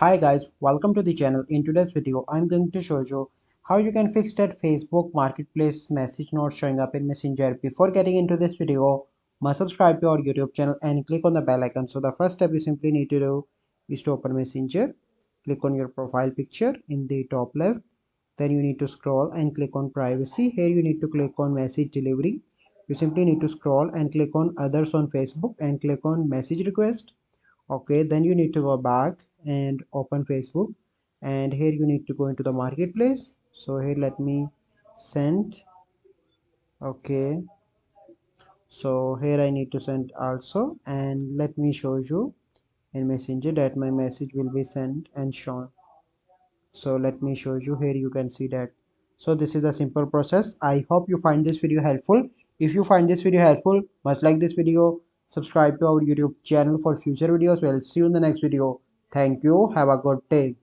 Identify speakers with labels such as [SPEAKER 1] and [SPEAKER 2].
[SPEAKER 1] Hi guys, welcome to the channel. In today's video, I'm going to show you how you can fix that Facebook Marketplace message not showing up in Messenger. Before getting into this video, must subscribe to our YouTube channel and click on the bell icon. So the first step you simply need to do is to open Messenger. Click on your profile picture in the top left. Then you need to scroll and click on privacy. Here you need to click on message delivery. You simply need to scroll and click on others on Facebook and click on message request. Okay, then you need to go back and open Facebook, and here you need to go into the marketplace. So here let me send. Okay, so here I need to send also, and let me show you in Messenger that my message will be sent and shown. So let me show you. Here you can see that. So this is a simple process. I hope you find this video helpful. If you find this video helpful, must like this video, subscribe to our YouTube channel for future videos. We'll see you in the next video. Thank you. Have a good day.